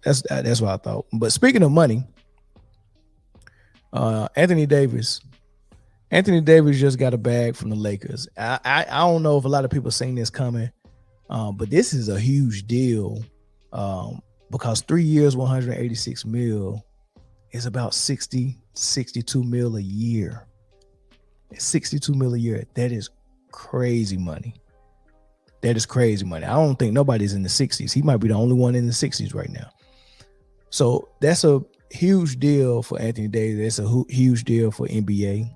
That's what I thought. But speaking of money, Anthony Davis. Anthony Davis just got a bag from the Lakers. I don't know if a lot of people seen this coming, but this is a huge deal because 3 years, 186 mil is about 62 mil a year. 62 mil a year. That is crazy money. That is crazy money. I don't think nobody's in the 60s. He might be the only one in the 60s right now. So that's a huge deal for Anthony Davis. That's a huge deal for NBA.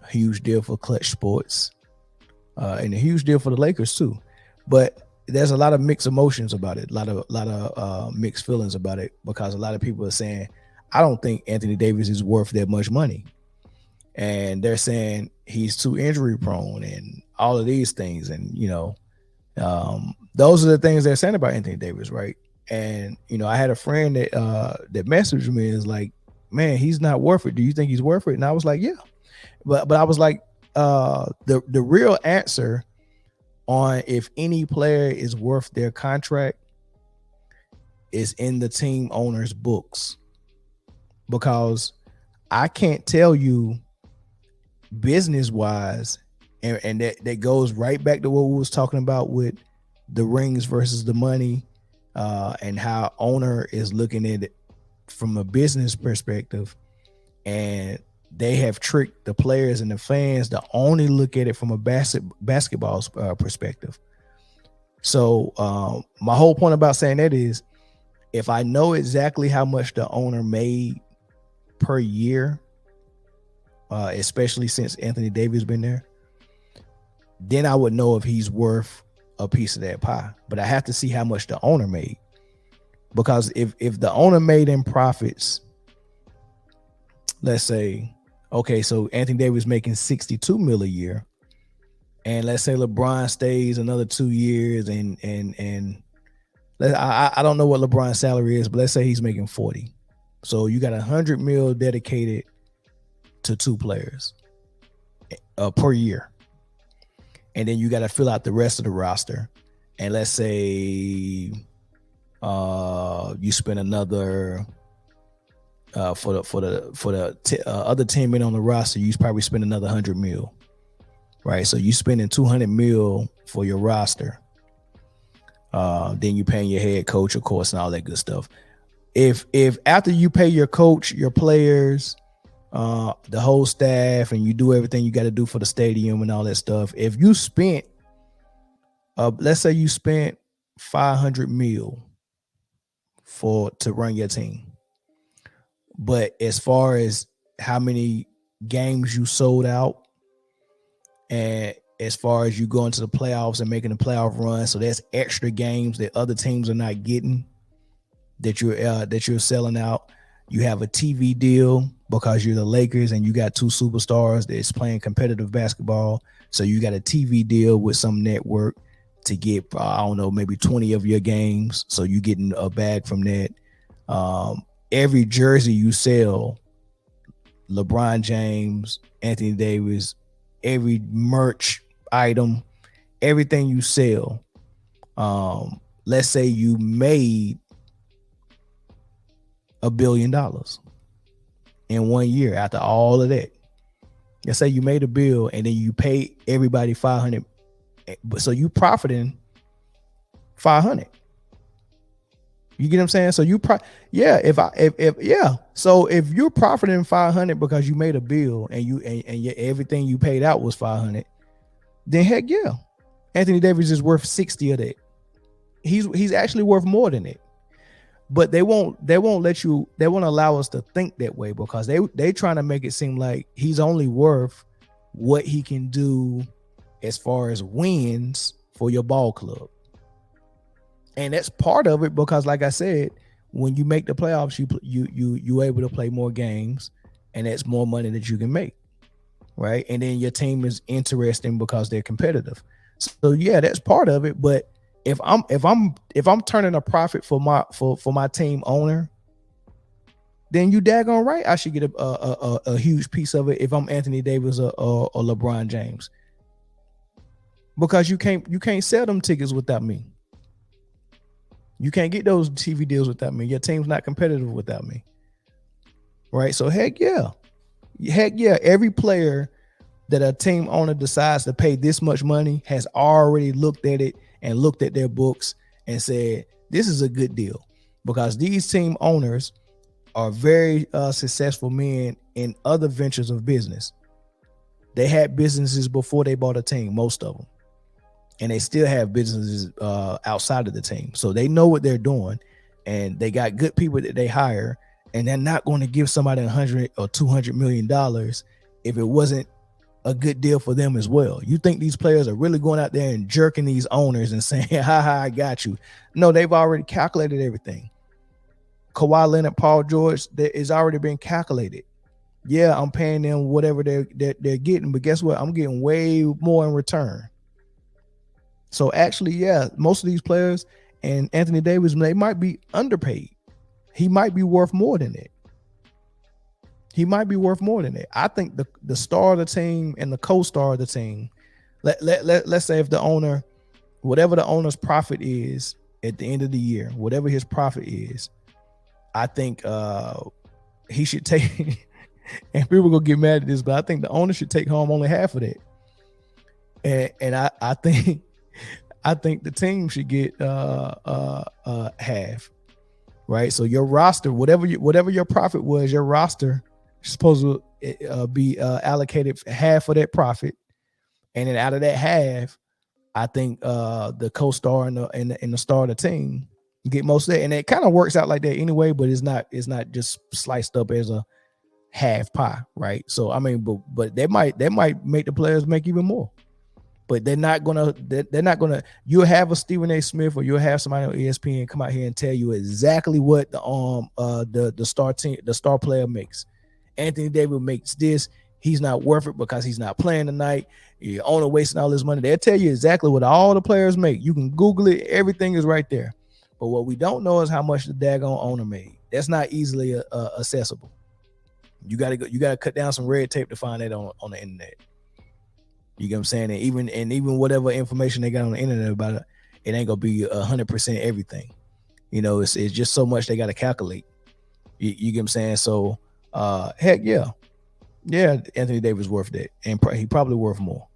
A huge deal for Clutch Sports. And a huge deal for the Lakers too. But there's a lot of mixed emotions about it. A lot of mixed feelings about it because a lot of people are saying, I don't think Anthony Davis is worth that much money. And they're saying he's too injury prone and all of these things. And, those are the things they're saying about Anthony Davis, right? And, I had a friend that messaged me and is like, man, he's not worth it. Do you think he's worth it? And I was like, yeah. But I was like, the real answer on if any player is worth their contract is in the team owner's books. Because I can't tell you business wise, and that goes right back to what we was talking about with the rings versus the money, and how owner is looking at it from a business perspective, and they have tricked the players and the fans to only look at it from a basketball perspective. So my whole point about saying that is, if I know exactly how much the owner made per year, especially since Anthony Davis been there, then I would know if he's worth a piece of that pie. But I have to see how much the owner made, because if the owner made in profits, let's say, okay, so Anthony Davis making 62 mil a year, and let's say LeBron stays another 2 years, and I don't know what LeBron's salary is, but let's say he's making 40. So you got 100 mil dedicated to two players per year. And then you got to fill out the rest of the roster. And let's say you spend another for the other 10 men on the roster, you probably spend another 100 mil, right? So you spending 200 mil for your roster. Then you paying your head coach, of course, and all that good stuff. If after you pay your coach, your players, the whole staff, and you do everything you got to do for the stadium and all that stuff, if you spent, let's say you spent 500 mil to run your team, but as far as how many games you sold out, and as far as you going to the playoffs and making the playoff run, so that's extra games that other teams are not getting, that you're selling out. You have a TV deal because you're the Lakers and you got two superstars that's playing competitive basketball. So you got a TV deal with some network to get, I don't know, maybe 20 of your games. So you getting a bag from that. Every jersey you sell, LeBron James, Anthony Davis, every merch item, everything you sell, let's say you made $1 billion in 1 year after all of that. Let's say you made a bill and then you pay everybody 500, so you profiting 500. You get what I'm saying? So so if you're profiting 500 because you made a bill and everything you paid out was 500, then heck yeah, Anthony Davis is worth 60 of that. He's actually worth more than it. But they won't allow us to think that way, because they trying to make it seem like he's only worth what he can do as far as wins for your ball club. And that's part of it, because like I said, when you make the playoffs, you able to play more games, and that's more money that you can make, right? And then your team is interesting because they're competitive. So yeah, that's part of it. But if I'm turning a profit for my team owner, then you daggone right I should get a huge piece of it if I'm Anthony Davis or LeBron James, because you can't sell them tickets without me. You can't get those TV deals without me. Your team's not competitive without me. Right? So heck yeah. Every player that a team owner decides to pay this much money has already looked at it and looked at their books and said, this is a good deal, because these team owners are very successful men in other ventures of business. They had businesses before they bought a team, most of them, and they still have businesses outside of the team. So they know what they're doing, and they got good people that they hire, and they're not going to give somebody $100 or $200 million if it wasn't a good deal for them as well. You think these players are really going out there and jerking these owners and saying, ha ha, I got you? No, they've already calculated everything. Kawhi Leonard, Paul George, it's already been calculated. Yeah, I'm paying them whatever they're getting, but guess what? I'm getting way more in return. So actually, yeah, most of these players and Anthony Davis, they might be underpaid. He might be worth more than that. I think the star of the team and the co-star of the team, let's say if the owner, whatever the owner's profit is at the end of the year, whatever his profit is, I think he should take, and people gonna get mad at this, but I think the owner should take home only half of that. And I think the team should get half. Right. So your roster, whatever your profit was, your roster is supposed to be allocated half of that profit. And then out of that half, I think the co-star and the star of the team get most of that. And it kind of works out like that anyway, but it's not just sliced up as a half pie, right? So I mean, but they might make the players make even more. But they're not gonna. You'll have a Stephen A. Smith or you'll have somebody on ESPN come out here and tell you exactly what the star player makes. Anthony Davis makes this. He's not worth it because he's not playing tonight. Your owner wasting all this money. They'll tell you exactly what all the players make. You can Google it. Everything is right there. But what we don't know is how much the daggone owner made. That's not easily accessible. You gotta cut down some red tape to find that on the internet. You get what I'm saying? And even whatever information they got on the internet about it, it ain't gonna be 100% everything. You know, it's just so much they got to calculate. You get what I'm saying? So, heck yeah, Anthony Davis worth that, and he probably worth more.